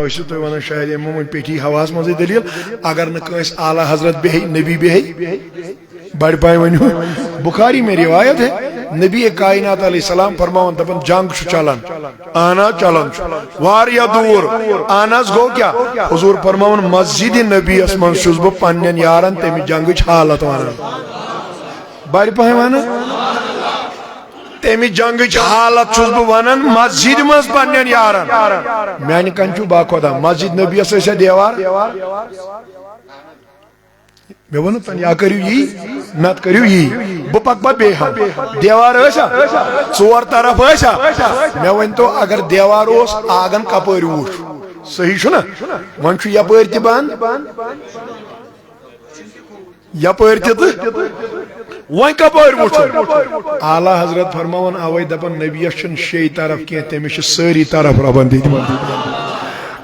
ٲسِو تُہۍ وَنان شاید یِمو پیٹھی ہواہَس منٛزٕے دٔلیٖل اگر نہٕ کٲنٛسہِ اعلیٰ حضرت بیٚہہِ نبی بیٚہہِ بڑ پائے ونیو بخاری میں روایت ہے نبی کائنات علیہ السلام فرماون دپن جنگ چھُ چلان آنا چلان واریاہ دور آناس گو کیا حضور فرماون مسجد نبی اس من چھُس بہٕ پننٮ۪ن یارن تمہِ جنگٕچ حالت ونان بڑ پائے ونان تمہِ جنگٕچ حالت چھُس بہٕ ونان مسجد منٛز پننٮ۪ن یارن میانہِ کنہِ چھُ باخۄدا مسجد نبی یس ٲسیا دیوار میں ون تن یا کرو یی نت کرو یی بہ پک پہ بیٚیہِ دیوار ٲسا ژور طرف ٲسا مےٚ ؤنۍتو اگر دیوار اوس آنگن کپٲرۍ وُچھ صحیح چھُنا وۄنۍ چھُ یپٲرۍ تہِ بنٛد یپٲرۍ تہِ تہٕ وۄنۍ کپٲرۍ وُچھُن اعلیٰ حضرت فرماون اوے دپان نبیس چھُنہٕ شیٚیہِ طرف کینٛہہ تٔمِس چھِ سٲری طرف رۄبن دِتمٕتۍ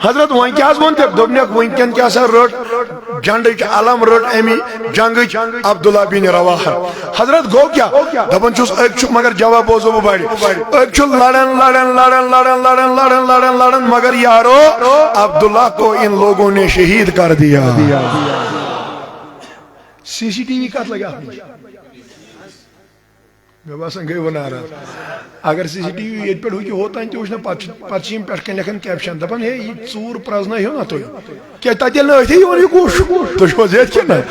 حضرت وۄنۍ کیٛاہ حظ ووٚن تٔمۍ دوٚپنکھ وٕنکٮ۪ن کیٛاہ سا رٔٹ جنڈٕچ علم رٔٹ اَمہِ جنگٕچ عبداللہ بن رواحہ حضرت گوٚو کیٛاہ دپان چھُس أکۍ چھُ مگر جواب بوزو بہٕ بڑِ أکۍ چھُ لڑان لڑان لڑان لڑان لڑان لڑان لڑان لڑان مگر یارو عبداللہ کو ان لوگوں نے شہید کر دیا سی سی ٹی وی کتھ لگا مےٚ باسان گٔے وۄنۍ ناراض اگر سی سی ٹی وی ییٚتہِ پٮ۪ٹھ ہُکہِ ہوتانۍ تہِ وٕچھ نا پتہٕ چھِ یِم پٮ۪ٹھ کَنۍ لیکھان کیپشن دپان ہے یہِ ژوٗر پرٛزنٲیہِو نا تُہۍ کیٛازِ تتہِ ییٚلہِ نہٕ أتھی یِوان یہِ کُس تُہۍ چھِو حظ ییٚتہِ کِنہٕ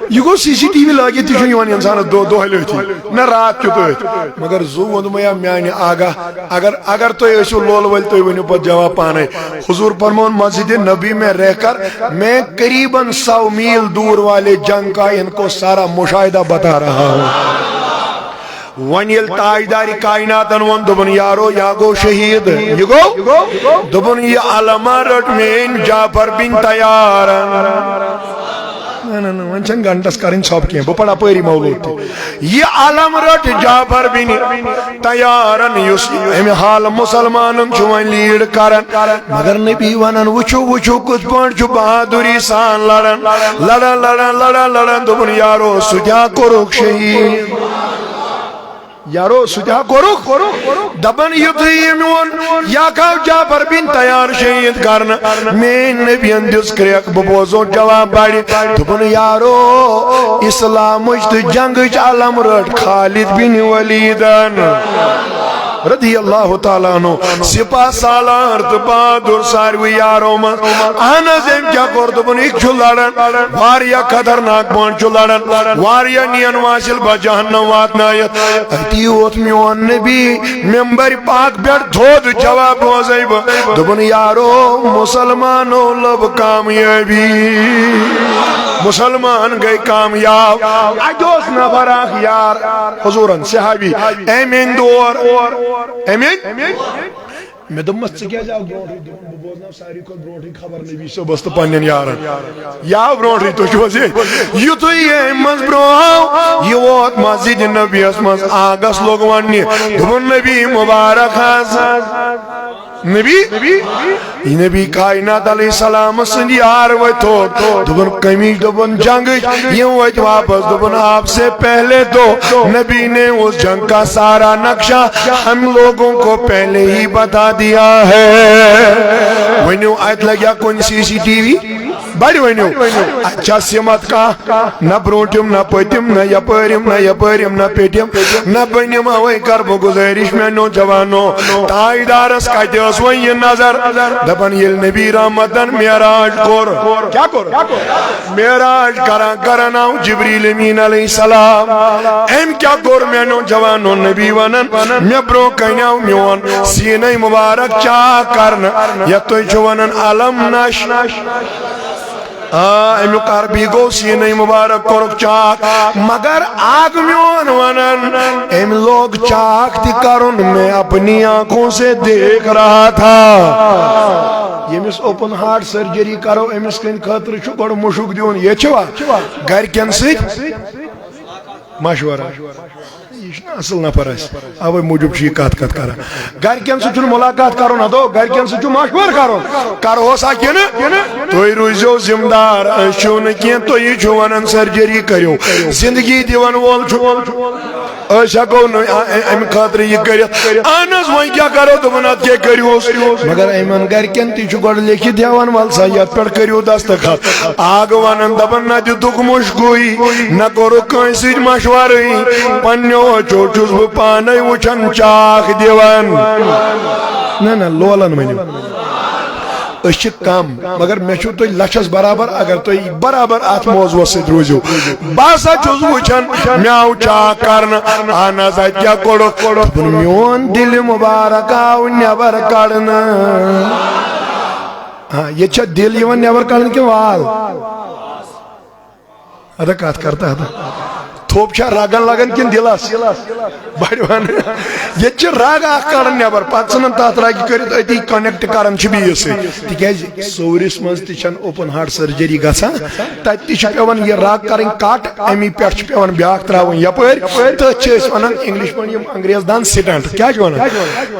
یہِ گوٚو سی سی ٹی وی لٲگِتھ تہِ چھُنہٕ یِوان اِنسانس دۄہلہِ أتھی نہ رات کیُتھ أتھۍ مگر زُو ووٚنمَے میانہِ آگاہ اگر تُہۍ ٲسِو لول وٲلۍ تُہۍ ؤنِو پتہٕ جواب پانے حضور فرماون مسجد نبی میں رہ کر میں قریباً 100 میل دور والے جنگ کا ان کو سارا مشاہدہ بتا رہا ہوں ون یل تاجدار کائناتن ون دبن یارو یا گو شہید یہ گو دبن یہ علمہ رٹ مین جعفر بن تیار ون چھن گھنٹس کریں سب کیا بہ پڑا پری مولود یہ علم رٹ جعفر بن تیارن یس امہ حال مسلمانن چھ لیڈ کرن مگر نبی ونن وچھو وچھو کچھ پٲٹھۍ چھُ بہادری سان لڑن لڑن لڑن لڑن لڑن دبن یارو سجا کوٚرُکھ شہید یارو سجا کوٚرُکھ دپن یُتھُے میون یا کھاو جعفر بن تیار شہید کرن میٲنۍ نبین دِژ کرٛیٚکھ بہٕ بوزو جواب بڑِ دوٚپُن یارو اسلامٕچ تہٕ جنگٕچ علم رٹ خالد بن ولیدن رضی اللہ تعالیٰ عنہ سپاہ سالار تو بہادر ساروی یارو من اہن حظ أمۍ کیٛاہ کوٚر دوٚپُن یہِ چھُ لڑان واریاہ خطرناک پٲٹھۍ چھُ لڑان واریاہ نین واصل بہ جہنم واتنٲیِتھ أتی ووت میون نبی ممبر پاک پٮ۪ٹھ تھوٚد جواب بوزے بہٕ دوٚپُن یارو مسلمانو لب کامیٲبی مسلمان گئی کامیاب اَتہِ اوس نفر اکھ یار حضورن صحابی أمۍ دور مےٚ دوٚپمس ژٕ کیٛازِ آو برونٛٹھٕے بہٕ بوزناو ساروی کھۄتہٕ برونٛٹھٕے خبر نبی صٲبس تہٕ پننٮ۪ن یارن یہِ آو برونٛٹھٕے تُہۍ چھِو حظ ییٚتہِ یُتھُے أمۍ منٛز برونٛہہ آو یہِ ووت مسجد نبیَس منٛز آنٛگس لوٚگ وننہِ دوٚپُن نبی مبارک حظ نبی کائنات علیہ السلام سند یار وتھوٚد دوٚپُن کمِچ دوٚپُن جنگٕچ یِم ؤتھۍ واپس دوٚپُن آپ سے پہلے تو نبی نے اس جنگ کا سارا نقشہ ہم لوگوں کو پہلے ہی بتا دیا ہے ؤنِو اتہِ لگیا کُنہِ سی سی ٹی وی بڑ ؤنِو اتہِ چھا سِمت کانٛہہ نہ برونٛٹھِم نہ پٔتِم نہ یپٲرِم نہ یپٲرِم نہ پیٚٹِم نہ بٔنِم اوے کر بہٕ گُزٲرِش مےٚ نوجوانو تاجدارس کتہِ ٲس وۄنۍ یہِ نظر دپان ییٚلہِ نبی رحمتن معراج کوٚر کیٛاہ کوٚر معراج کران کران آو جبریل امین علیہ السلام أمۍ کیٛاہ کوٚر مےٚ نوجوانو نبی ونان مےٚ برونٛہہ کنہِ آو میون سیٖنَے مُبارک چاک کرنہٕ یتھ تُہۍ چھِو ونان علم نش امیُک عربی گوٚو سیٖنَے مُبارک کوٚرُکھ چاک مگر اکھ میون ونان أمۍ لوگ چاک تہِ کرُن میں اپنی آنکھوں سے دیکھ رہا تھا ییٚمِس اوپن ہارٹ سرجری کرو أمِس کٕنۍ خٲطرٕ چھُ گۄڈٕ مُشُک دیُن ییٚتہِ چھُوا گرِکٮ۪ن سۭتۍ مشورہ یہ اصل نفر اوے موجوب یہ کت کران گرکین سن ملاقات کرو ادو گرکین سن مشور کرو سا کہ تھی روزو ذمہ دار چھو نا کی تھی ونان سرجری کرو زندگی دون وول ہیکو ام خاطر یہ کرت اہن حظ وۄنۍ کیٛاہ کرو دوٚپُن ادٕ کیٛاہ کٔرۍہوس مگر یِمن گرِکٮ۪ن تہِ چھُ گۄڈٕ لیکھِتھ ہٮ۪وان ول سا یتھ پٮ۪ٹھ کٔرِو دستخط آگہٕ ونان دپان نہ دِتُکھ مُشکُے نہ کوٚرُکھ کٲنٛسہِ سۭتۍ مشورٕے پننیو أچھو چھُس بہٕ پانے وٕچھان چاکھ دِوان نہ لولن ؤنِو أسۍ چھِ کم مگر مےٚ چھُو تُہۍ لچھس برابر اگر تُہۍ برابر اتھ موضوعس سۭتۍ روٗزِو بہٕ ہسا چھُس وٕچھان مےٚ آو چاک کرنہٕ اہن حظ اتہِ کیٛاہ کوٚرُکھ دوٚپُن میون دِلہِ مُبارک آو نیبر کڑنہٕ ہاں ییٚتہِ چھا دِل یِوان نیبر کڑنہٕ کِنہٕ وال ادا کتھ کرتا تھوپ چھا رگن لگان کن دلس بڑوان یہ رگ اخ کڑان نبر پتہ ژھنان تات رگہ کرت اتی کنیکٹ کران بیس سۭتۍ تکیاز سورس مز تہ اوپن ہارٹ سرجری گژھان تتہ تہ پیوان یہ رگ کرن کٹ امی پہ پیوان بیاکھ تراون یپر تتھ چھ ونان انگلش پہ انگریز دان سٹنٹ کیا ونان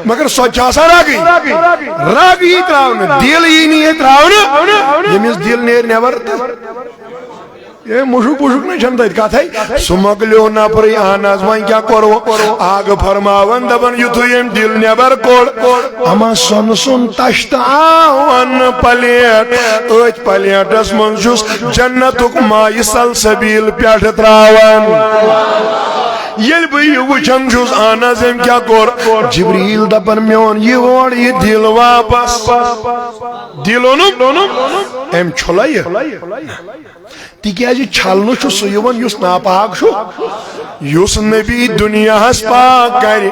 مگر سو رگی رگ یہ تراون دل یہ نہیں تراون یمس دل نیر نبر یہ مشک پشک نہ چھن تت کتھے سہ مکلیو نفرے اہن حظ وۄنۍ کیٛاہ کوٚرو آگ فرماون دپان یُتھُے أمۍ دل نٮ۪بر کوٚڑ اما سۄنہٕ سُنٛد تشتہٕ آو اننہٕ پلیٹ أتھۍ پلیٹس منٛز چھُس جنتُک مایہِ سلسبیل پٮ۪ٹھٕ تراوان ییٚلہِ بہٕ یہِ وٕچھان چھُس اہن حظ أمۍ کیٛاہ کوٚر جبریٖل دپان میون یہِ اور یہِ دل واپس دل اوٚنُم أمۍ چھُلا یہِ تکیاز چھلنہ چھ سہ یوان یس ناپاک چھ یس نبی دنیا پاک کر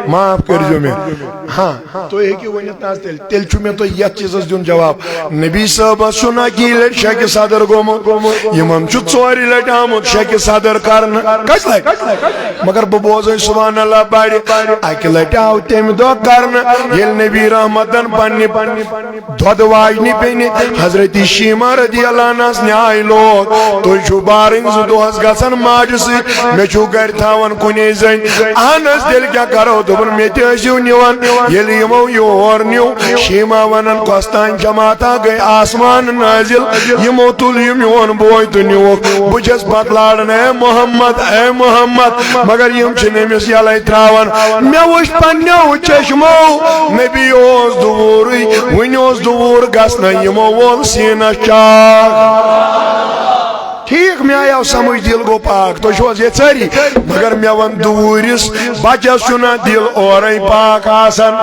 معاف کرزو میں ہاں تھی ہیکو ورنت نا تیل چھ میں تھی یت چیزس دن جواب نبی صاحبس چھ اکی لٹ شک صدر گومت یمن چھ ژورِ لٹ آمت شک صدر کرن کس لٹ مگر بہ بوزے سبحان اللہ بڑ اکہ لٹ آو تمہ دہ کرن یل نبی رحمتن پنہ دۄد واجنہ بیٚنہِ حضرت شیما رضی اللہ عنہس نیاے لوگ تُہۍ چھُو بارٕنۍ زٕ دۄہس گژھان ماجہِ سۭتۍ مےٚ چھُو گرِ تھاوان کُنے زٔنۍ اہن حظ تیٚلہِ کیٛاہ کرو دوٚپُن مےٚ تہِ ٲسِو نِوان ییٚلہِ یِمو یور نیوٗ شیما ونان کۄستانۍ جماعتا گٔے آسمان نٲزِل یِمو تُل یہِ میون بوے تہٕ نیوٗکھ بہٕ چھَس بتلاڑان اے محمد مگر یِم چھِنہٕ أمِس یلے تراوان مےٚ وٕچھ پننیو چشمو نبی اوس دوٗرٕے وٕنہِ اوس دوٗر گژھنَے یِمو وول سیٖنس چاک ٹھیک میں آیا سمجھ دل گو پاک تو چھو یہ ژری مگر میں ون دورس بچس چھنا دل اورے پاک آسان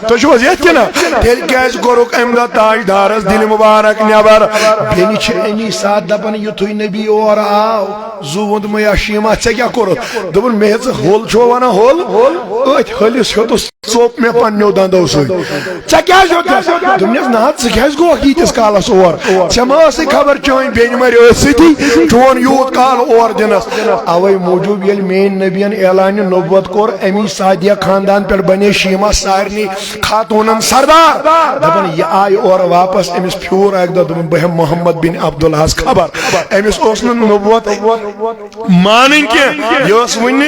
تو چھو یہ کنا تیل کیس کوٚرُکھ امہِ دۄہ تاجدارس دل مبارک نٮ۪بر بیٚنہِ چھِ امی ساتھ دپان یُتھُے نبی اور آو زو ووٚن مےٚ شیما ژےٚ کیٛاہ کوٚرُتھ دوٚپُن مےٚ ژٕ ہول چھو ونان ہول أتھۍ ہلس ہیوٚتُس ژوٚپ مےٚ پننیو دندو سۭتۍ ژےٚ کیٛازِ ہیوٚتُس دوٚپنس نہ حظ ژٕ کیٛازِ گوکھ ییٖتِس کالس اور ژےٚ ما ٲسٕے خبر چٲنۍ بیٚنہِ مر ٲسۍ سۭتی چون یوت کال اور دنس اوے موجوب یل مین نبین اعلان نبوت کور امی سعدیہ خاندان پر بنے شیما سارنی خاتونن سردار دپن یہ آئی اور واپس امس پھیور ایک دپن بہم محمد بن عبداللہ خبر امس اوس نبوت مانن کی یس ون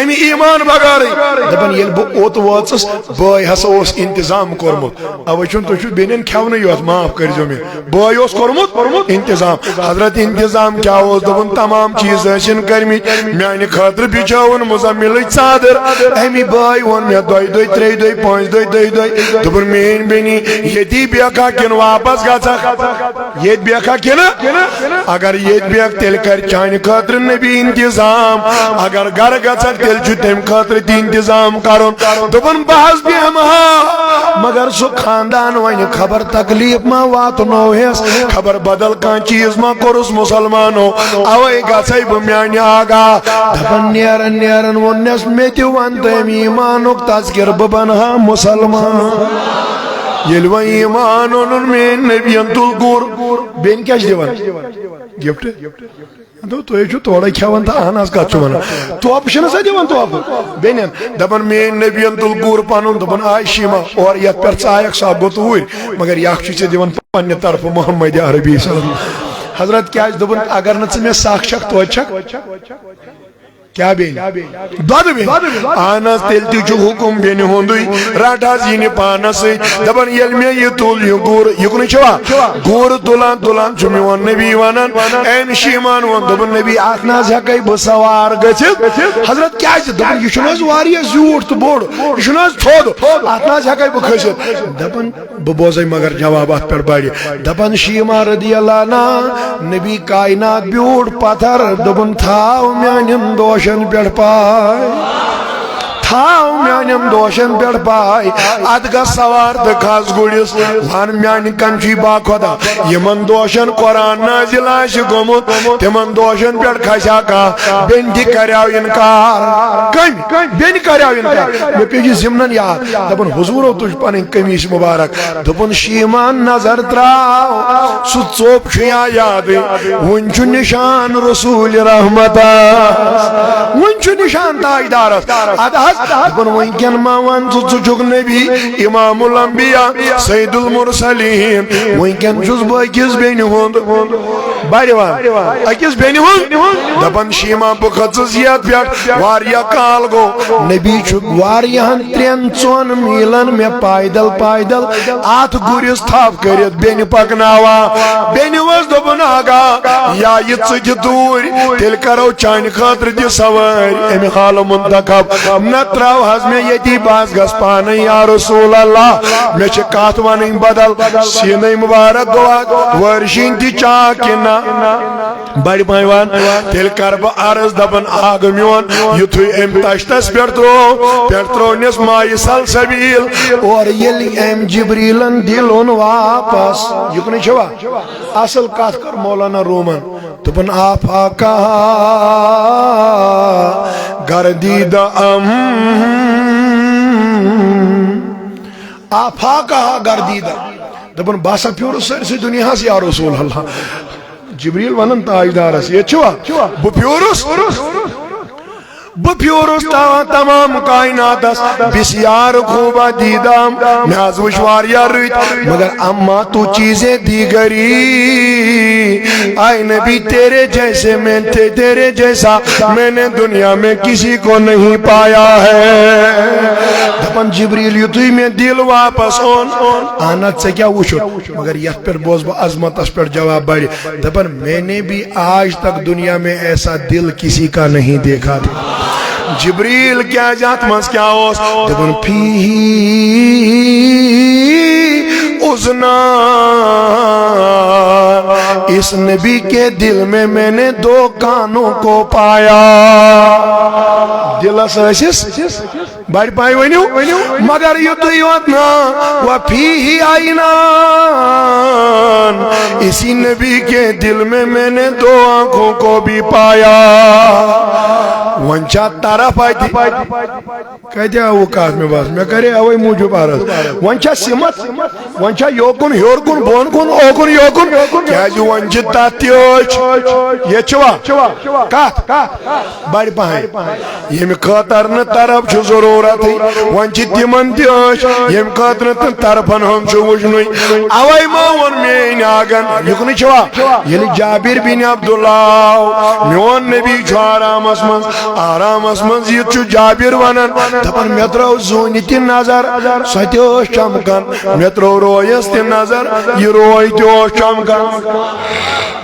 امی ایمان بغارے دپن یل بہ اوت واچس بھائی ہسا اوس انتظام کورمت اوے چون تو بینن کھیون یوت معاف کرزو میں بھائی اوس کورمت انتظام حضرت انتظام کیا دپن تمام چیز ٲسِن کٔرمٕتۍ میانہِ خٲطرٕ بِچھٲوُن مُزمِلٕچ ژادر امی بٲے ووٚن مےٚ 2 دۄہ 3 دۄہ 5 دۄہ 10 دۄہ دوٚپُن میٲنۍ بیٚنی ییٚتی بیکھا کِنہٕ واپس گژھکھ ییٚتہِ بیکھا کِنہٕ اگر ییٚتہِ بیکھ تیٚلہِ کر چانہِ خٲطرٕ نبی انتظام اگر گرٕ گژھکھ تیٚلہِ چھُ تمہِ خٲطرٕ تہِ انتظام کرُن دوٚپُن بہٕ حظ بیٚہمہٕ ہا مگر سُہ خاندان وۄنۍ خبر تکلیف ما واتنوہس خبر بدل کانٛہہ چیز ما کوٚرُس مُسلمانو اوے گژھے بہ میانہِ آگاہ دپن نیرن وونس مےٚ تہِ ون تٔمۍ ایمانُک تذکر بہٕ بنہا مُسلمان ییٚلہِ وۄنۍ ایمان اوٚنُن میٲنۍ نبین تُل گُر بیٚنہِ کیٛاہ چھِ دِوان گفٹ تُہۍ چھُو تورے کھٮ۪وان تہٕ اہن حظ کتھ چھُ ونان توپہٕ چھِنہٕ سا دِوان توپہٕ بیٚنٮ۪ن دپان میٲنۍ نبین تُل گُر پنُن دوٚپُن آے شیما اور یتھ پٮ۪ٹھ ژٕ آیکھ سۄ گوٚو توٗرۍ مگر یکھ چھُ ژےٚ دِوان پننہِ طرفہٕ محمد عربی صلی اللہ حضرت کیٛازِ دوٚپُن اگر نہٕ ژٕ مےٚ سکھ چھکھ توتہِ چھکھ کیا بین دود بین آنس تیل تیچو حکم بین ہوندوی راٹھا زین پانس دبن یل میں یہ تول یہ گور یکنی چھوا گور تولان تولان چمیوان نبی وانان این شیمان وان دبن نبی آتنا زیقای بسوار گچت حضرت کیا ہے دبن یہ شناز واری زیوٹ تو بوڑ یہ شناز تھود آتنا زیقای بکھشت دبن ببوزای مگر جوابات پر باری دبن شیمان رضی اللہ نا نبی کائنات بیوڑ پتھر دبن تھاو میانم دوشن پیڑ پائے تھاو میانم دوشن پیڑ پائے ادگا سوار دکھاس گوڑیس وان میانی کنچی با خدا یمن دوشن قرآن نازل آش گمت تمن دوشن پیڑ کھشا کا بین دی کریاو انکار کمی بین کریاو انکار میں پیجی زمنن یاد دبن حضورو تجھ پانیں کمیش مبارک دبن شیمان نظر تراو سو چوب شیا یاد ونچو نشان رسول رحمتا ونچو نشان تاجدارس ادھاس دبن ونکن ماوان چوچک نبی امام الانبیاء سید المرسلین ونکن چوز با اکیز بینی ہوند باریوان اکیز بینی ہوند دبن شیما بخت زیاد پیٹ واریا کال گو نبی چک واریان ترین چون میلن میں پائدل پائدل آت گوریس تھاپ کرت بینی پکناوا بینی وز دبن آگا یا یہ چج دور تل کرو چان خاطر دی سوار امی خال منتقب نتراو حزم یتی باز گس پانے یا رسول اللہ میں چکات وانی بدل سینے مبارک گواد ورشین تی چاکنا بڑی پائیوان تل کرب عرض دبن آگ میون یتوی ام تشتس پیرترو نس مائی سلسبیل اور یلی ام جبریلن دلون واپس یکنی چھوا اصل کات کر مولانا رومن دبن آپ آکا گردیدہ آفا کہا گردیدہ دبن باسا پیور سر سے دنیا سے یا رسول اللہ جبریل ونن تاجدار سے یہ چھوا بپیورس تمام کائنات بسیار خوبا دیدام میاز وشواریا ریت مگر اما تو چیزیں دیگری آئے نبی تیرے جیسے میں تیرے جیسا میں نے دنیا میں کسی کو نہیں پایا ہے دپن جبریل یتوی میں دل واپس آنت سے کیا وشو مگر یہ پر بوز با عظمت اس پر جواب بڑی دپن میں نے بھی آج تک دنیا میں ایسا دل کسی کا نہیں دیکھا تھا جبریل کیا جات مز کیا ہوس دبن پھی ازنا اس نبی کے دل میں نے دو کانوں کو پایا دل اساسس بڑی پائی ونیو مگر یدوی واتنا وفیہی آئینان اسی نبی کے دل میں نے دو آنکھوں کو بھی پایا ونچا طرف آئی تھی کہتے ہیں وہ کاس میں باس میں کرے اوئی موجب آرز ونچا سمت ونچا یوکن ہیورکن بونکن اوکن یوکن کیا جو ونچا تاتیوچ یہ چوا کات بڑی پائی یہ میں خطرن طرف چھو ضرورت ہے ونچا تیمن تیوچ یہ میں خطرن طرفن ہم چھو وجنوی اوئی ماون میں آگن یکنی چوا یلی جابر بن عبداللہ میون نبی چھو آرام اسمن آرام اسمن یہ چھو جابر ونن دپن میترو زونی تی نظر ساتیوش چمکن میترو رویس تی نظر یہ روی تیوش چمکن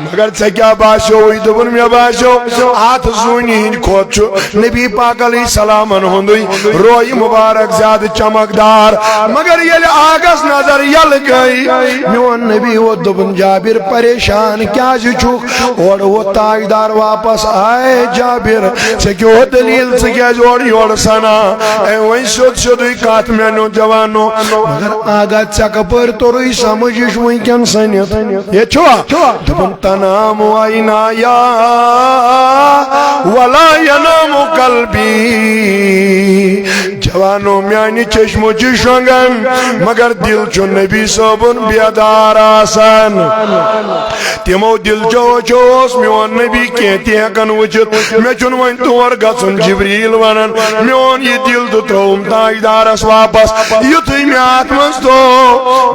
مگر سکیا باشو ہوئی دپن میں باشو آت زونی ہن کھوت چھو نبی پاک علیہ السلام ہوندوی روی مبارک زیاد چمکدار مگر یہ آگس نظر یل گئی میون نبی وہ دپن جابر پریشان کیا جو چھوک اور وہ تاجدار واپس آئے جابر سکیو دلیل سکیا جوڑ یوڑ سنا اے وہیں شدوی کات میں نو جوانو مگر آگا چک پر تو روی سمجھش وہیں کن سنیت یہ چھوا دپن تنام وائنا یا ولا ینام قلبی جوانو میانی چشمو چشنگن مگر دل چو نبی صبن بیدار آسان تمو دل چوس میون نبی کہتے ہکن وچت میں چون ون تور گژھن جبریل ونن میون یہ دل تو تروم تاجدارس واپس یتھے میں ات منز تو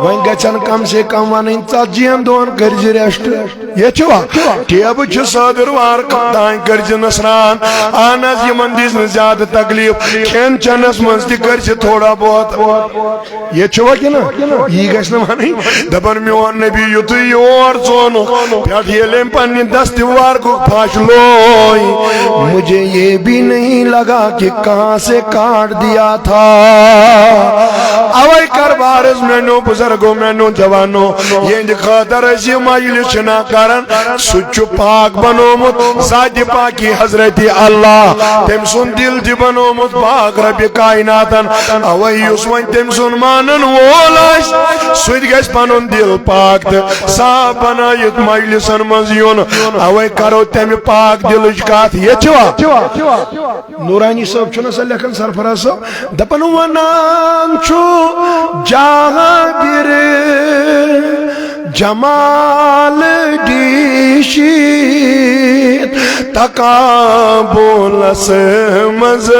ون گژھن کم سے کم ونن ژتجین دون کرج ریسٹ یہ چھوا ٹیب چھ صدر وار تان کرج نسران اہن حظ یمن دِژ نہٕ زیادٕ تکلیف کھین چنس منز تہ کرج تھوڑا بہت یہ چھوا کہ نا یہ گژھِ نہٕ ونٕنۍ دپن میون نبی یتھے یور ژون پھٹ ییٚلہِ أمۍ پننہِ دستوار کو پھاش لوئی مجھے یہ بھی نہیں لگا کہ کہاں سے کاٹ دیا تھا اوے کربارز مینو بزرگو مینو جوانو یہ خاطر اسی مجلس چھنا کرن سچ پاک بنومت ذات پاکی حضرت اللہ تم سن دل دی بنومت پاک رب کائناتن اوے یس ون تم سن مانن وولاش سوید گیس پنن دل پاک صاف بنایت مجلسن منز یون اوے کرو تم پاک دلچ کات یہ چھوا نورانی صاحب چھنا سا لیکن سرفراز صاحب دپن ونان چھو جہاں جمال دیشید تقابلس مز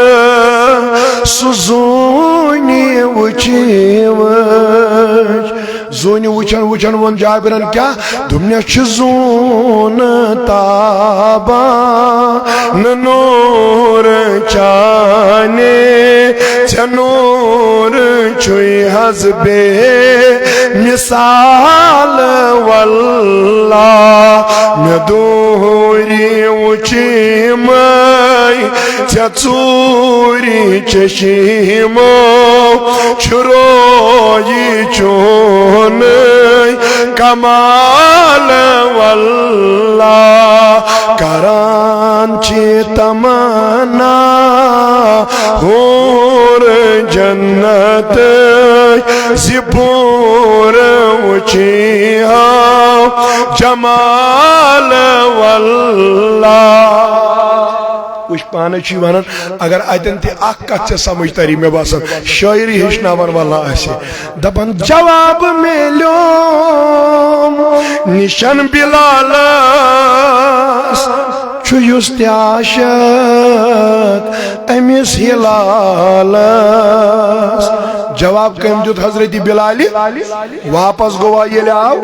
سزونی وچی وچ زونی وچن ون جابرن کیا دمیا چھ زون تابا نور چانے چنور چھوئی حزب مثال واللہ ندوری وچی مائی چچوری چشیمو چھروئی چون کمال واللہ کرانچی تمنا ہور جنت زبور وچی جمال واللہ وش پانے چی ونن اگر اتن تی اخ کت سے سمجھ تاری میں باسن شاعری ہشناون والا ایسے دپن جواب میلیو نشن بلال چھو یست عاشق امس ہلال جواب کم دیت حضرت بلالی واپس گوا یہ آو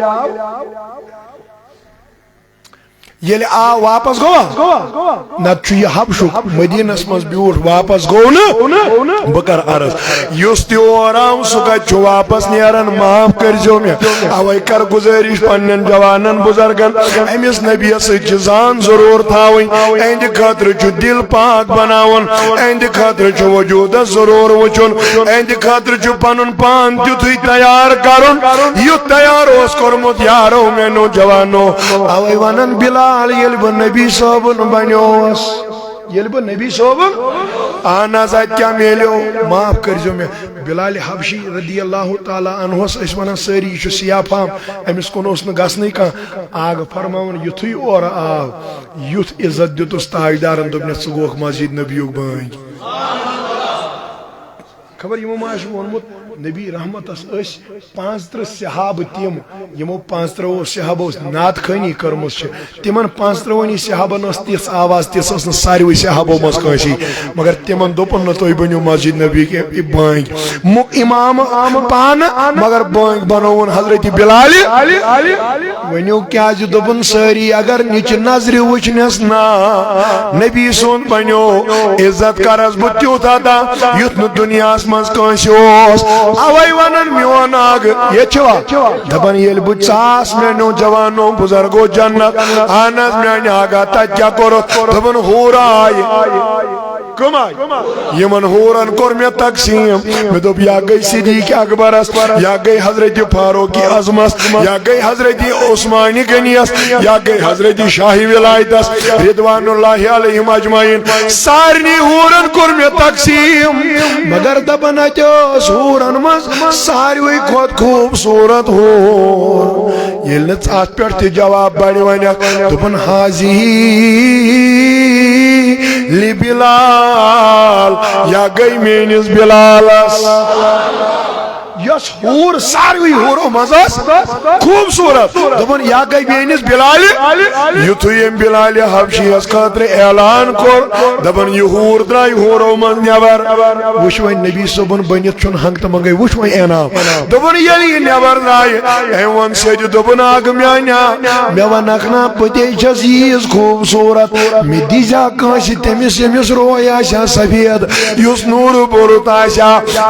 یہ واپس گوا نت یہ حبشک مدینس مز بیوٹ واپس گو نا بکر عرض یس تور آو سہ گھ واپس نیران معاف کرزو میں اوے کر گزارش پنن جوانن بزرگن امس نبیس سان ضرور تھاوین اہند خاطر چھ دل پاک بناون اہند خاطر چھ وجود ضرور وچن اہند خاطر چھ پنن پان تیتھے تیار کرن یت تیار اس کورمت یارو مینو جوانو اوے ونن بلال یل بہ نبی صاحب بنیوس یل بہ نبی صاحب آناز کیا میلیو معاف کرزو میں بلال حبشی رضی اللہ تعالی عنہ اس ونان ساری یہ سیاہ فام امس کن اس گھنی کھانا آگ فرماون یتھے اور آو یتھ عزت دتس تاجدارن دپنس ژٕ گوکھ مسجد نبیُک بٲنۍ خبر یمو ما وونمت نبی رحمتس 35 صحابہ تم یمو 35 صحابو نعت خانی کرمس تمن 35 صحابن تس آواز تس ساروی صحابو مز کنسی مگر تمن دوپن نا تھی بنو مسجد نبی کے بانگ امام پان مگر بانگ بنون حضرت بلال ونیو کیا دوپن ساری اگر نچ نظر وچنس نا نبی سون بنو عزت کرس بہ تیوت ادا یت نا دنیا مز کنسی اوے ونن میون آگ یہ چھوا دپن یل بہ ژاس میانو جوانو بزرگو جنت اہن حظ میانہ آگا تت کیا کورت دپن ہور آئی کم آئی یمن ہورن کور میں تقسیم میں دپ یا گئی صدیق اکبرس یا گئی حضرت فاروق اعظمس یا گئی حضرت عثمان غنیس یا گئی حضرت شاہ ولایتس رضوان اللہ علیہم اجمعین سارنی ہورن کور میں تقسیم مگر دپن اتس ہورن مز ساروی کھت خوبصورت ہور یل ات پہ جواب بڑ ونک دپن حاضی لبلال یا گئی مینس بلالس یس ہور ساروی ہورو مزاس خوبصورت دپن یا گئی بیانس بلال یتھو یم بلال حبشی اس خاطر اعلان کور دپن یہ ہور درائی ہورو من نیبر وچھ وۄنۍ نبی صٲبن بنت چھُنہٕ ہنگ تہٕ منگے وچھ وۄنۍ انعام دپن ییٚلہِ یہِ نیبر درٛایہِ أمۍ ووٚن سیٚدِ دوٚپُن اکھ میانیا مےٚ ونکھ نا پتے چھس ییٖژ خوبصورت مےٚ دیٖزا کٲنٛسہِ تٔمِس ییٚمِس روے آسہِ سفید یُس نوٗرٕ بوٚرُت آسہِ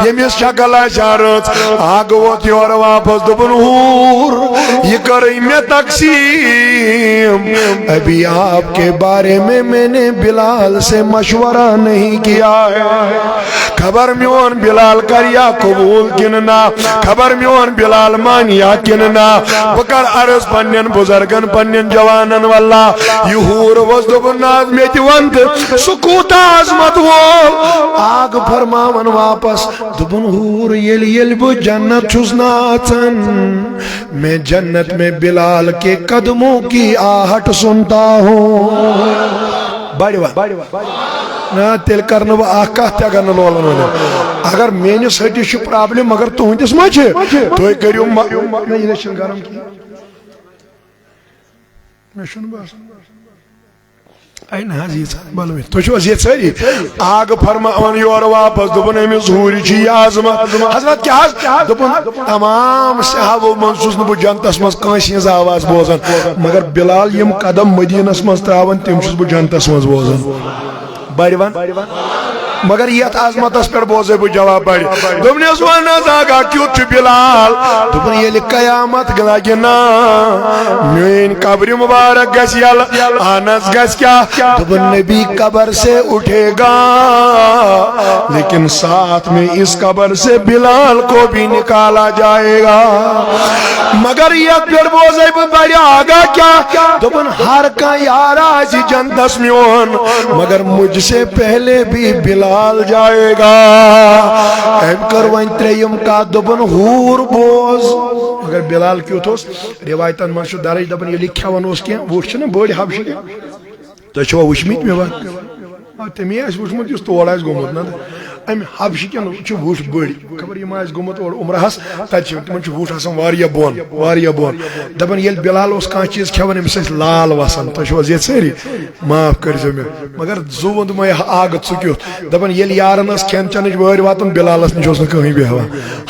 ییٚمِس شکل آسہِ رٕژ اکھ ووت یورٕ واپس دوٚپُن ہوٗر یہ کرے میں تقسیم ابھی آپ کے بارے میں نے بلال سے مشورہ نہیں کیا ہے خبر میون بلال کریا قبول کننا خبر میون بلال مانیا کننا بکر عرض پنن بزرگن پنن جوانن واللہ یہ ہور وز دبن ناز میتی وند سکوت عظمت وول آگ فرماون واپس دبن ہور یل بو جنت چھس ناچن میں جنت میں بلال کے قدموں کی آہٹ سنتا ہوں بڑی نا تیل کرنا با آکا تیا کرنا لولن ہونا اگر مینس ہٹس چھ پرابلم مگر تہندس ما چھ توئی کریو میں یہ نشن گرم کی میں شن باس این حضی بلوی تو چھو ازیت سری آگ فرمان یور واپس دبن امی ظہوری چی عظمت حضرت کیا حضرت دبن تمام صحابہ منسوس نبو جنتس مز کانسینز آواز بوزن مگر بلال یم قدم مدینس مز تراون تم چھس بو جنتس مز بوزن بڑیوان مگر یہ عظمت اس پر بوزے بو جواب بڑی دبن اسوانا زاگا کیوں چھ بلال دبن یہ قیامت گلا گنا مین قبر مبارک گس یل آنس گس کیا دبن نبی قبر سے اٹھے گا لیکن ساتھ میں اس قبر سے بلال کو بھی نکالا جائے گا مگر یہ پھر بوزے بو بڑی آگا کیا دبن ہر کا یارا جی جنتس میون مگر مجھ سے پہلے بھی بلال جائے گا ایم کر وین تریم کا دبن ہور بوز مگر بلال کیوں توس روایتان منشو دارج دبن یہ لکھا ونوس کیا ووش چھنا بڑی حبشی کیا تو چھوا وشمیت میں بات تمی ایس وشمت یس توڑا ایس گومت نا ام حبشی کیا چھ ووش بڑی خبر یہ ما ایس گومت اور عمرہس تچ تمن چھ ووش آسان واریا بون دبن یل بلال اس کان چیز کھیون امس لال وسان تو چھوا زیت سری معاف کر جو میں مگر زوند میں آگت سکیوت دبن یل یارن اس کھین چنج وار واتن بلالس نش اس کہیں بیہوا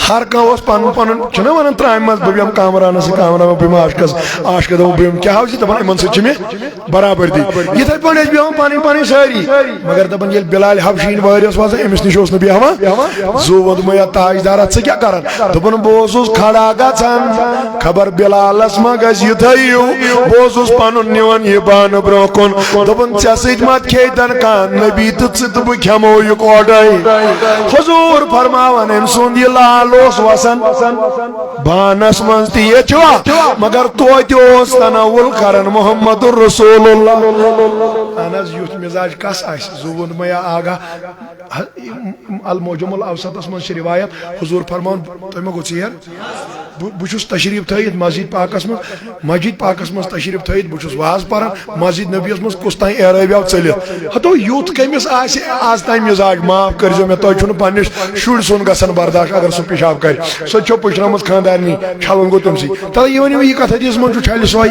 ہر کان اس پن چھنا ونن ترام مز بیم کامران سے کامران بیم عاشق دو بیم کیا ہو جی دبن امن سے چھ برابر دی یہ تھے پن اس بیہم پانی ساری مگر دبن یل بلال حبشین وارس واسا امس نش اس نبی ہوا زوند میں تاجدارت سے کیا کرن دبن بوزوس کھڑا گژھان خبر بلالس ما گژھ یتھیو بوزوس پنن نیون یہ بان برکن دبن ژسج مت کھیتن کان نبی تت بہ کھمو یکوٹے حضور فرماون ام سند یہ لالوس وسن بانس من تی چھوا مگر توتیوس تناول کرن محمد رسول اللہ انس یوت مزاج کس آس زوند میں آگا الموجم الاوسط اس من روایت حضور فرمان تو میں گوچیر بچس تشریف تھیت مسجد پاکس من تشریف تھیت بچس واز پران مسجد نبیس من کس تین اعرابی چلت ہتو یوت کمس آس آز تین مزاج معاف کرزو میں تہ پنس شر سن گھن برداشت اگر سہ پیشاب کر سو چھو پشرامت خاندارنی چھلن گو تم سی تہ یہ ونو یہ کت حدیث من چھل سوئی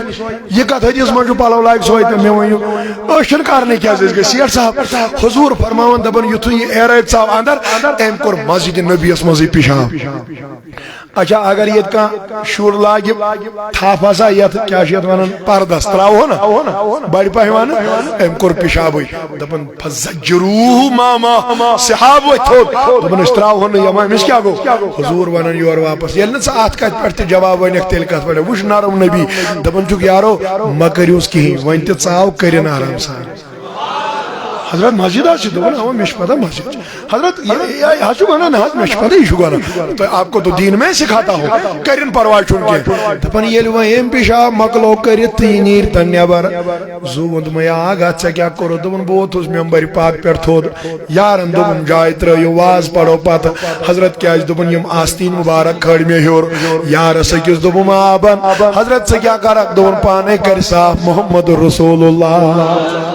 یہ کت حدیث من پلو لاگ سوئی تو میں ونو اشن کرنے کیا سیٹ صاحب حضور فرماون دپن یتھ یہ اعراب ژاو اندر ام کور مسجد نبیس مزے پیشاب اچھا اگر یہ کا شور لاگ تھاپ ہسا یت کیا ونان پردس تراو نا بڑ پہوان ام کور پیشاب دپن فزجروه ماما صحاب دپن اس تراو نا یما امس کیا گو حضور ونان یور واپس یل نا ات کت پہ جواب ونک تیل کت پہ وش نرم نبی دپن چک یارو مکریوس کہین ون تہ ژاو کرن آرام سان حضرت مسجد آج دپن ہوا مش پتہ مسجد حضرت یہ گانا نا مش پتہ یہ گانا تو آپ کو تو دین میں سکھاتا ہوں کرن پرواہ چھن کے دپن یل ویم پیشاب مکلو کرت نیر تن نیبر زوند میں آگا ژے کیا کرو دپن بہت اس ممبر پاک پہ تھود یارن دپن جائے ترو واز پڑو پتہ حضرت کیا دپن یم آستین مبارک کھڑ میں ہیور یار سکس دپن آبن حضرت ژے کیا کرک دپن پانے کر صاف محمد رسول اللہ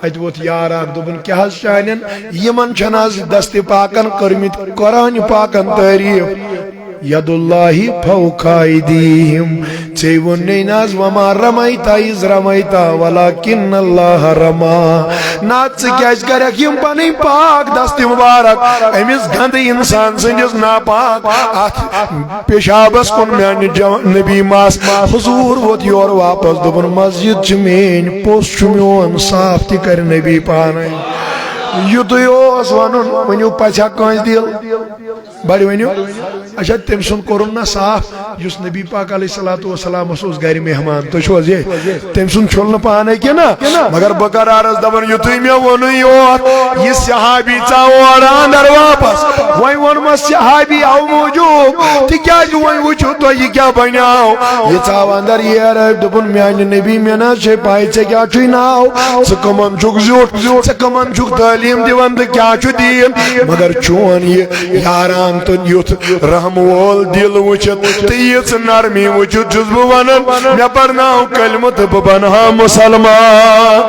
ات ووت یار اک دپن کیا شانن یمن چھن آز دست پاکن کرمت قرآن پاکن تعریف ید اللہ فوق ایدیہم ژے ووٚنُے نہ حظ وما رمیت اذ رمیت ولکن اللہ رما نا ژٕ کیٛازِ کریکھ یم پنٕنۍ پاک دست مبارک امس گند انسان سندس ناپاک ات پیشابس کن میانہ نبی ماس حضور ووت یور واپس دوپن مسجد چھ مین پوس چھ میون صاف تہ کر نبی پانے یُتُے اوس ونُن ؤنِو پژھا کٲنٛسہِ دِل بڑِ ؤنِو اچھا تٔمۍ سُنٛد کوٚرُن نا صاف یُس نبی پاک علیہ الصلوۃ والسلامس اوس گرِ مہمان تُہۍ چھِو حظ یہ تٔمۍ سُنٛد چھُل نہٕ پانے کینٛہہ مگر بہٕ کر عرض دپان یُتُے مےٚ ووٚنُے یوت یہِ صحابی ژاو اورٕ اندر واپس وۄنۍ ووٚنمس صحابی او موٗجوٗب تِکیٛازِ وۄنۍ وٕچھِو تُہۍ یہِ کیٛاہ بنیٛاو یہِ ژاو اندر ییر دوٚپُن میانہِ نبی مےٚ نہ حظ چھے پاے ژےٚ کیٛاہ چھُے ناو ژٕ کٕمن چھُکھ زیُٹھ ژےٚ کٕمن چھُکھ تعلیٖم دِوان تہٕ کیٛاہ چھُ دیٖن مگر چون یہِ یاران تہٕ یُتھ رحم وول دل وچھت تہٕ یِژھ نرمی وچھت چھُس بہٕ ونان مےٚ پرناو کلمہٕ تہٕ بہٕ بنہا مسلمان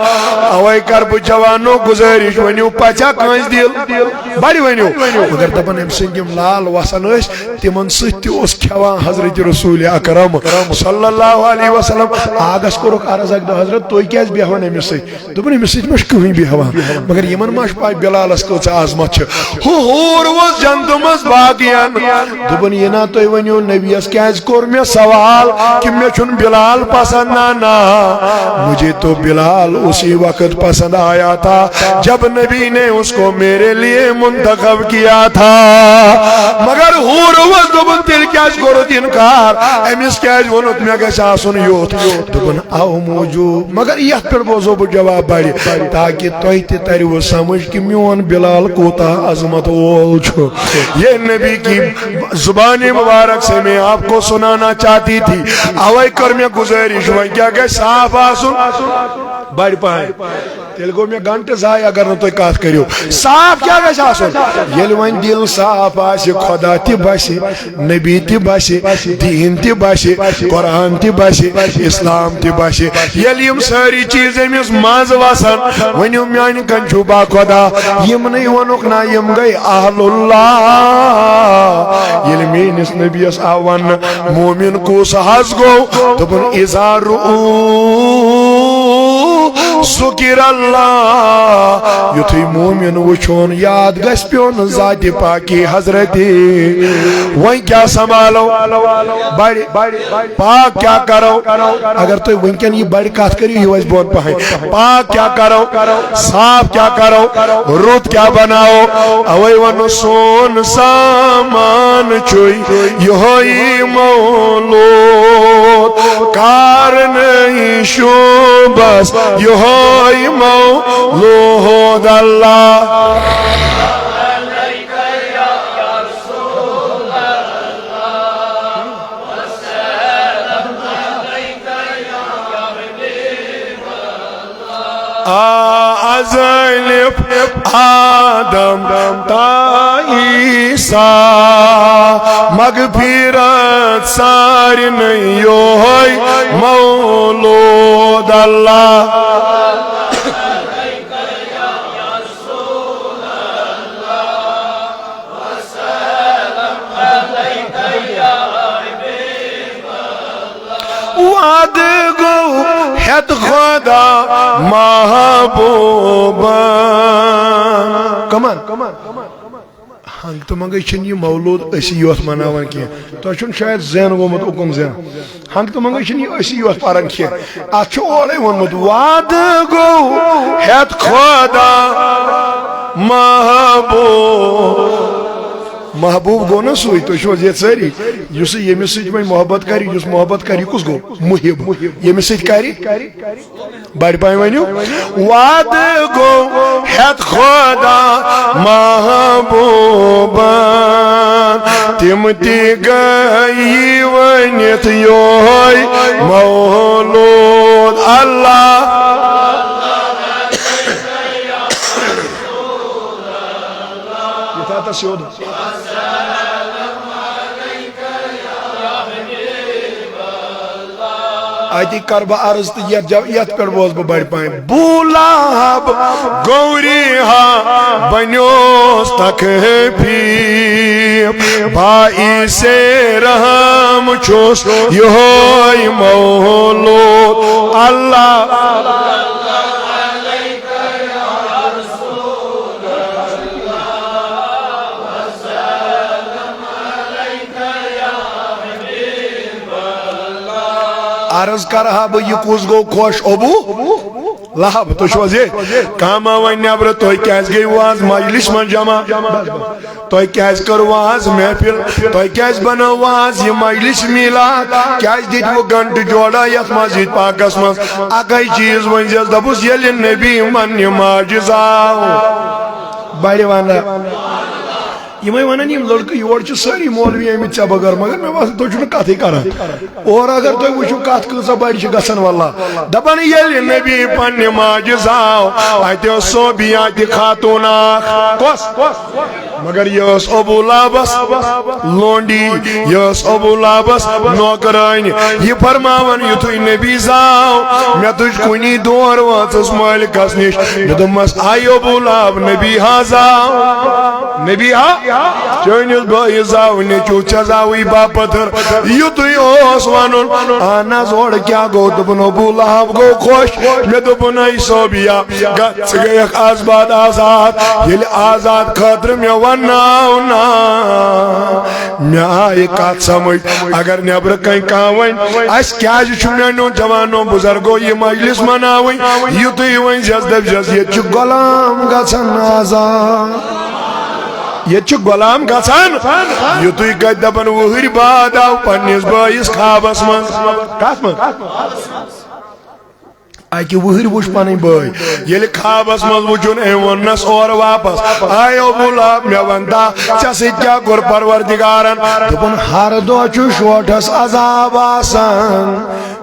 اوے کر بہٕ جوانو گزٲرِش ؤنِو پژھا کٲنٛسہِ دل بڑِ ؤنِو مگر دپان أمۍ سٕنٛدۍ یِم لال وسان ٲسۍ تِمن سۭتۍ تہِ اوس کھٮ۪وان حضرت رسول اکرم صلی اللہ علیہ وسلم آگس کوٚرُکھ عرض اکہِ دۄہ حضرت تُہۍ کیٛازِ بیہوان أمِس سۭتۍ دوٚپُن أمِس سۭتۍ ما چھُ کٕہٕنۍ بیہوان مگر یِمن ما چھُ پاے بلالس کۭژاہ عظمت چھِ حضور اوس جنتہٕ منٛز باقین دوٚپُن یہِ نا تُہۍ ؤنِو نبیس کیٛازِ کوٚر مےٚ سوال کہ مےٚ چھُنہٕ بلال پسند نا مجھے تو بلال اسی وقت پسند آیا تھا جب نبی نے اس کو میرے لیے منتخب کیا تھا مگر حور اوس دوٚپُن تیٚلہِ کیٛازِ کوٚرُتھ انکار أمِس کیٛازِ ووٚنُتھ مےٚ گژھِ آسُن یُتھ دوٚپُن او موٗجوٗب مگر یتھ پٮ۪ٹھ بوزو بہٕ جواب بڑِ تاکہ تۄہہِ تہِ ترِوٕ سمجھ کہ میون بلال کوتاہ عظمت وول چھُ یہ نبی کی زبان مبارک سے میں آپ کو سنانا چاہتی تھی اوے کر میں گزارش وۄنۍ کیٛاہ گژھِ صاف آسُن بڑِ پہن تیٚلہِ گوٚو مےٚ گنٹہٕ ضایع اگر نہٕ تُہۍ کتھ کٔرِو صاف کیٛاہ گژھِ آسُن ییٚلہِ وۄنۍ دل صاف آسہِ خۄدا تہِ بسہِ نبی تہِ بسہِ دیٖن تہِ بسہِ قرآن تہِ بسہِ اسلام تہِ بسہِ ییٚلہِ یِم سٲری چیٖز أمِس منٛز وسن ؤنِو میانہِ کَنہِ چھُ با خۄدا یِمنٕے ووٚنُکھ نہ یِم گٔے اہل اللہ ییٚلہِ میٲنِس نبیس آو وننہٕ مومن کُس حظ گوٚو دوٚپُن اِذا ذُکِر اللہ یُتھُے مومن وٕچھون یاد گژھِ پیوٚن ذاتِ پاکی حضرت وۄنۍ کیٛاہ سنبھالو بڑِ پاک کیٛاہ کرو اگر تُہۍ وٕنکٮ۪ن یہِ بڑِ کتھ کٔرِو یہِ وَسہِ بۄن پہن پاک کیٛاہ کرو صاف کیٛاہ کرو رُت کیٛاہ بناوو اوے ووٚنُس سون سامان چھُے یِہوٚے مولوٗد کارنٕے شوٗبس یِہوٚے مولوٗد اللہ از الف آدم تا عیسیٰ مغفرت سارنٕے یِہوٚے مولوٗد اللہ وعدٕ گوٚو ہٮ۪تھ خۄدا محبوٗبن کمان ہنگ تہٕ منگے چھِنہٕ یہِ مولوٗد أسی یوت مناوان کینٛہہ تۄہہِ چھُنہٕ شاید ذہن گوٚمُت اُکُن ذہن ہنگ تہٕ منگے چھِنہٕ یہِ أسی یوت پران کینٛہہ اتھ چھُ اورے ووٚنمُت وعدٕ گوٚو ہٮ۪تھ خۄدا محبوب گو نا سوئی تو چھو یہ ساری یُس ییٚمِس سۭتۍ وۄنۍ محبت کری یُس محبت کری کُس گو محب ییٚمِس سۭتۍ کری بڑِ پایہِ ؤنِو وعدٕ گوٚو ہٮ۪تھ خۄدا محبوٗبن تِم تہِ گٔیی ؤنِتھ یِہوٚے مولوٗد اللہ سیود اتی کر بہ عرض تو یت پہ بوز بہ بڑ پائیں بولاب گوری ہا بنیوس تک پھی بھائی سے رحم چھوس یہ مولود اللہ عرض کرہا بہ یہ کس گو خوش ابو لہب تو چھو زی کاما ون نبر تو کیاز گئی واز مجلس من جمع تو کیاز کر واز محفل تو کیاز بنا واز یہ مجلس میلاد کیاز دیت وہ گھنٹ جوڑا یت مسجد پاکس من اکائی چیز ونزیز دبوس یل نبی من معجزہ بڑی وانا یہ میں ونان یم لڑکہ یور چھ ساری مولوی آمت ژے بغیر مگر مے باسان تُہۍ چھو نہٕ کتھٕے کران اور اگر تُہۍ وٕچھو کتھ کۭژاہ بڑ چھِ گژھان واللہ دپان ییٚلہِ نبی پننہِ ماجہِ زاو اتہِ ٲس صوبیا تہِ خاتوٗن اکھ کۄس مگر یہ ٲس ابو لہبس لونڈی یہ ٲس ابو لہبس نوکرٲنۍ یہ فرماوان یُتھُے نبی زاو مےٚ تُج کُنی دور وٲژٕس مٲلکس نِش مےٚ دوٚپمس آے ابو لہب نبی ہا زاو نبی ہا چٲنِس بٲیِس زاو نیٚچوٗ ژےٚ زاوٕے باپتھر یُتُے اوس ونُن اہن حظ اورٕ کیٛاہ گوٚو دوٚپُن ابو لہب گوٚو خۄش مےٚ دوٚپُن اے صوبیا ژٕ گٔیکھ آز بعد آزاد ییٚلہِ آزاد خٲطرٕ مےٚ ونناو نا مےٚ آیہِ کتھ سمجھ اگر نیبرٕ کنۍ کانٛہہ وَنہِ اَسہِ کیٛازِ چھُ میٛانیو جوانو بُزرگو یہِ مجلس مناوٕنۍ یُتُے ؤنۍزٮ۪س دٔپۍزٮ۪س ییٚتہِ چھُ غلام گژھان آزاد یہ غلام گژھان یُتُے کتہِ دپان وٕہٕرۍ بعد آو پننِس بٲیِس خوابس منٛز کتھ منٛز اکہِ وٕہٕرۍ وٕچھ پنٕنۍ بٲے ییٚلہِ خوابس منٛز وٕچھُن أمۍ ووٚننس اورٕ واپس آے ابو لہب مےٚ ون تا ژےٚ سۭتۍ کیٛاہ کوٚر پروردگارن دوٚپُن ہر دۄہ چھُ شوٹھس عذاب آسان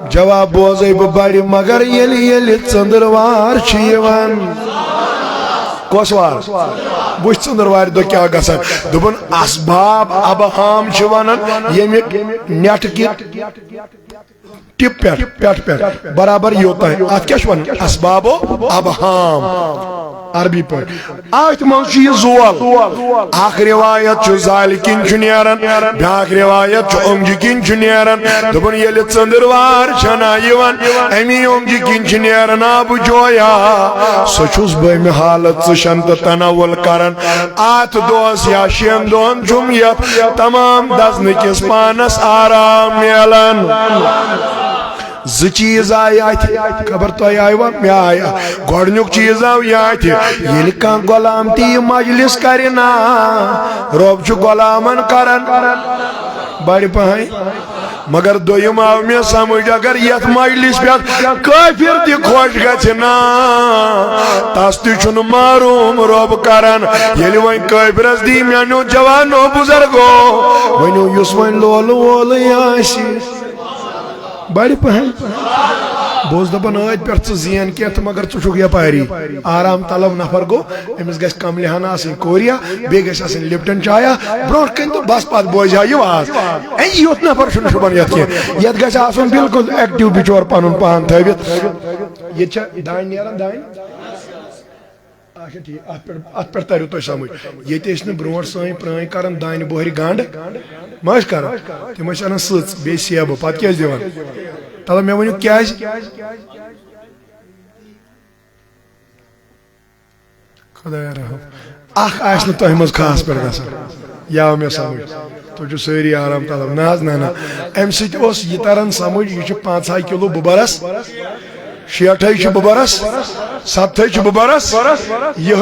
جواب بوزے بہٕ بڑِ مگر ییٚلہِ ژٔنٛدٕروار چھِ یِوان کۄس وار وٕچھ ژٔنٛدٕروارِ دۄہ کیٛاہ گژھان دوٚپُن اسباب ابہام چھِ ونان ییٚمہِ نٮ۪ٹہٕ کہِ ٹپ پٮ۪ٹھ برابر یوتانۍ اتھ کیٛاہ چھُ ونان اسبابو ابہام عربی پٲٹھۍ اتھ منٛز چھُ یہِ زول اکھ روایت چھُ زالہِ کِنۍ چھُ نیران بیٛاکھ روایت چھُ اوٚنٛگجہِ کِنۍ چھُ نیران دوٚپُن ییٚلہِ ژٔنٛدٕروار چھنا یِوان امی اوٚنٛگجہِ کِنۍ چھُ نیران آبہٕ جویا سُہ چھُس بہٕ حالت ژٕشن تہٕ تناول کران اتھ دۄہس یا شٮ۪ن دۄہن چھُم یتھ تمام دزنہٕ کِس پانس آرام میلان زٕ چیٖز آیہِ اتھِ خبر تۄہہِ آیوا مےٚ آیہِ گۄڈنیُک چیٖز آو یہِ اتھِ ییٚلہِ کانٛہہ غلام تہِ یہِ مجلس کرِ نا رۄب چھُ غلامن کران بڑِ پہن مگر دوٚیِم آو مےٚ سمجھ اگر یتھ مجلس پٮ۪ٹھ کٲفِر تہِ خۄش گژھِ نا تس تہِ چھُنہٕ معروٗم رۄب کران ییٚلہِ وۄنۍ کٲفرس دی میٛانیو جوانو بُزرگو ؤنِو یُس وۄنۍ لولہٕ وولٕے آسہِ بڑِ پہن بہٕ اوسُس دپان ٲدۍ پٮ۪ٹھ ژٕ زین کینٛہہ تہٕ مگر ژٕ چھُکھ یپاری آرام طلب نفر گوٚو أمِس گژھِ کملہِ ہنا آسٕنۍ کوریا بیٚیہِ گژھِ آسٕنۍ لپٹن چایا برونٛٹھ کٔنۍ تہٕ بس پتہٕ بوزِ ہا یہِ واز اے یُتھ نفر چھُنہٕ شوٗبان یتھ کینٛہہ یتھ گژھِ آسُن بالکل ایکٹِو بِچور پنُن پان تھٲوِتھ ییٚتہِ چھا دانہِ نیران دانہِ اچھا ٹھیک ات پہ ترو تہ سمجھ یہ برو سن پرٲنۍ کران دانہِ بوہرِ گنڈ ما کران تم انان سٕژ بیٚیہِ سیبہٕ پتہٕ کیٛاہ دِوان تلہٕ مےٚ ؤنِو کیٛازِ خۄدایا رحم اکھ آسہِ نہٕ تۄہہِ منٛز خاص پٲٹھۍ گژھان یہِ آو مےٚ سمجھ تُہۍ چھِو سٲری آرام طلب نہ حظ نہ امہِ سۭتۍ اوس یہِ تران سمجھ یہِ چھُ 5 کِلوٗ بُبرس 60 بُبرس 70 بُبرس یہ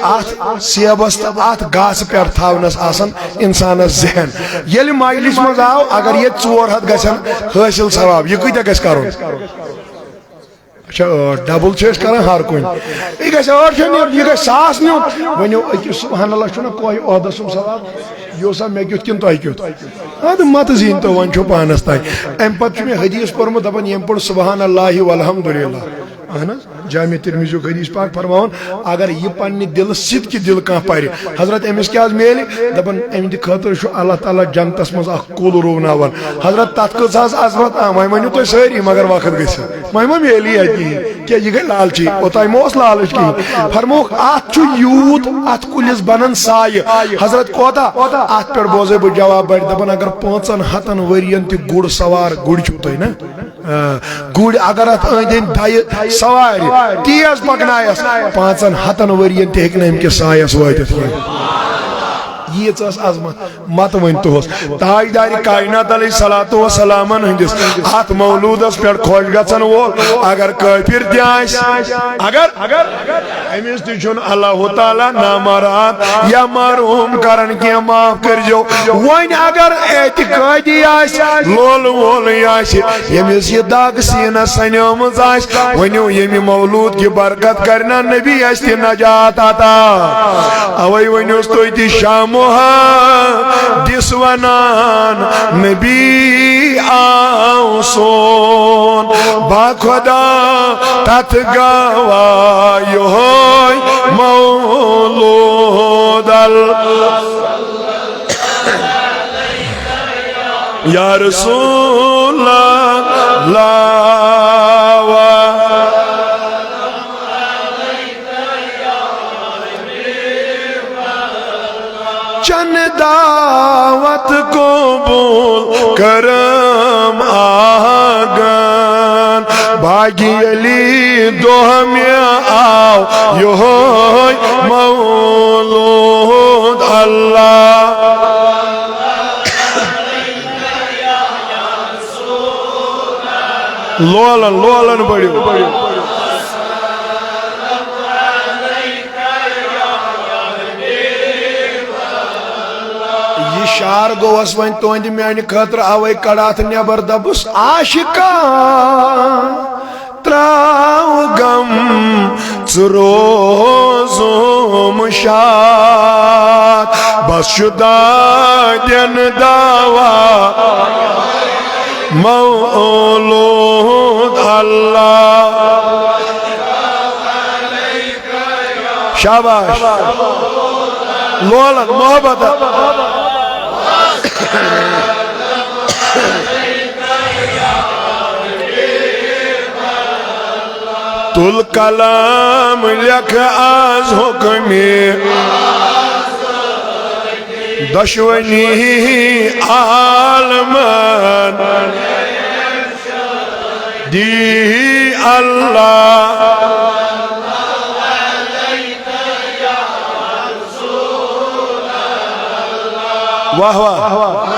ات سیبس تو ات گاسہٕ پٮ۪ٹھ تھاونس آسان انسانس ذہن ییٚلہِ مجلس منٛز آو اگر یہ 400 گژھن حٲصِل ثواب یہ کۭتیاہ گژھِ کرُن اچھا ڈبل چھِ أسۍ کران ہر کُنہِ یہِ گژھِ 8 نیُن یہِ گژھِ 100 نیُن ؤنِو أکِس سبحان اللہ چھُنہ کوہہِ عہدس سُنٛد ثواب یہِ اوسا مےٚ کیُتھ کِنہٕ تۄہہِ کیُتھ ادٕ مت زیٖنۍ تو وۄنۍ چھُو پانس تانۍ امہِ پتہٕ چھُ مےٚ حدیث پوٚرمُت دپان ییٚمۍ پوٚر سبحان اللہ والحمدُ للہ جامع ترمذی حدیث پاک فرمان اگر یہ پنہ دل سید کی دل کان پرِ حضرت امس کیا میل دپن ام دی خاطر شو اللہ تعالی جنتس مز اخ کول روناون حضرت تت کس عظمت وۄنۍ ؤنِو تُہۍ سٲری مگر وقت گژھِ وۄنۍ ما میلی اتی کہ یہ گئی لالچی اوتانۍ ما اوس لالچ کہین فرموک ات چھُ یوٗت ات کُلِس بنن سایہِ حضرت کوتاہ ات پٮ۪ٹھ بوزے بہٕ جواب بڑِ دپان اگر 500 ؤرین تہِ گُر سوار گُرۍ چھُو تُہۍ نا گُرۍ اگر ات أنٛدۍ أنٛدۍ دَیہِ سوارِ تیز پکنایس 500 ؤرین تہِ ہیٚکہِ نہٕ أمۍ کِس سایس وٲتِتھ کینٛہہ ییٖژ ٲس عظمت مت ؤنۍتوہس تاجدارِ کائنات علیہ الصلوۃ والسلام ہندس ات مولودس پٮ۪ٹھ خۄش گژھن وول اگر کٲفِر تہِ آسہِ اگر أمِس تہِ چھُنہٕ اللہ تعالیٰ نامراد یا محروم کران کینٛہہ معاف کٔرۍزیو وۄنۍ اگر اعتقٲدی آسہِ لولہٕ وولٕے آسہِ ییٚمِس یہِ دگ سیٖنس سنیٲمٕژ آسہِ ؤنِو ییٚمہِ مولوٗد کہِ برکت کرنا نبی اَسہِ تہِ نجات عطا اوے ؤنِوس تُہۍ تہِ شامو دس ونان نبی آو سون با خدا تت گوا یہوی مولود یا رسول اللہ چند دعوت قبول کرم آگن باغی علی دو میں آو یہوی مولود اللہ لولن بڑیو شار گوس ون تہندِ میانہ خاطر اوے کڑات نبر دبس عاشقان تراو غم ژٕ روزُم شاد بس شدادن دعوا مولود اللہ شاباش لولن محبت تل کلام لکھ آز حکمی دشونی عالمن دی اللہ واہ واہ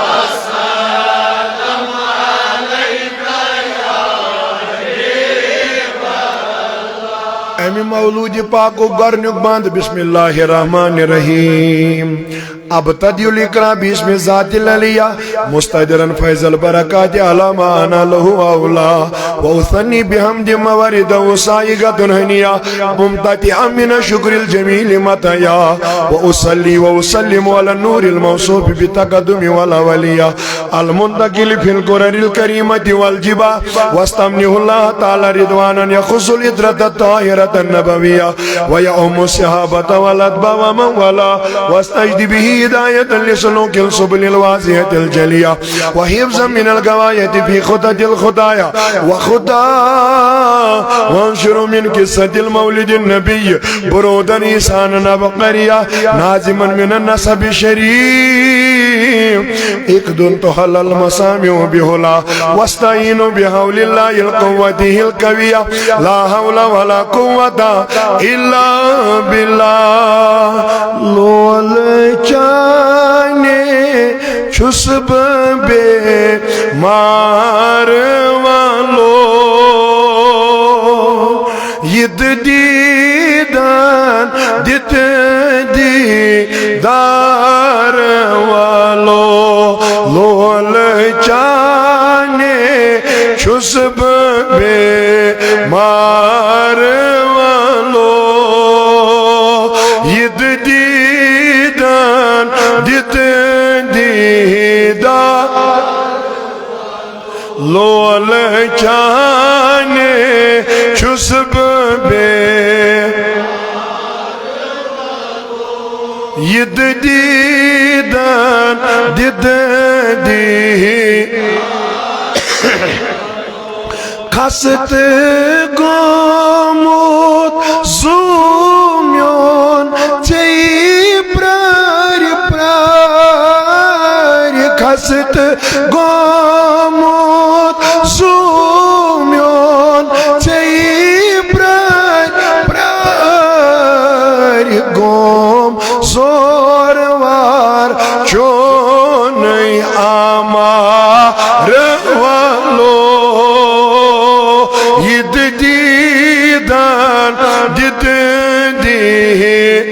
امی مولود پاک و گرنک بند بسم اللہ الرحمن الرحیم ابتدی الاقرا بسم ذات العلیہ مستدرن فیض البرکات علامہ انا لہو اولا وثنی بحمد مورد وسائقت ہنیہ ممتتعا من شکر الجمیل متیا واسلی واسلم على النور الموصوف بتقدم والاولیہ المنتقل فی القرر الکریمت والجبا واستمنه اللہ تعالی رضوانا یخص الادرت الطاہرت النبویہ ویعم الصحابت والاتبا ومن ولا واستجد به ہدایت لسلوک السبل الواضحة الجلیہ وحفظا من الغوایت فی خطت الخطایا وخطا وانشر من قصة المولد النبی برودا ایسان نبقریہ نازما من النسب الشریف اقدن تحل المسامع بحلا واستعین بحول اللہ القوة القویہ لا حول ولا قوة الا باللہ لول چانے چھسب بے مار والو ید دیدان دت دیدار والو لول چانے چھسب بے مار والو ید دیدان دت دیدار لول چانے ید دیدن دید دی خست گومت زومیون چی پرار پرار خست گومت زومیون چی پرار پرار گوم زوروار چونی آمار والو ید دیدن دید دی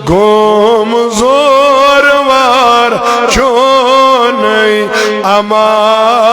گم زوروار چونی امار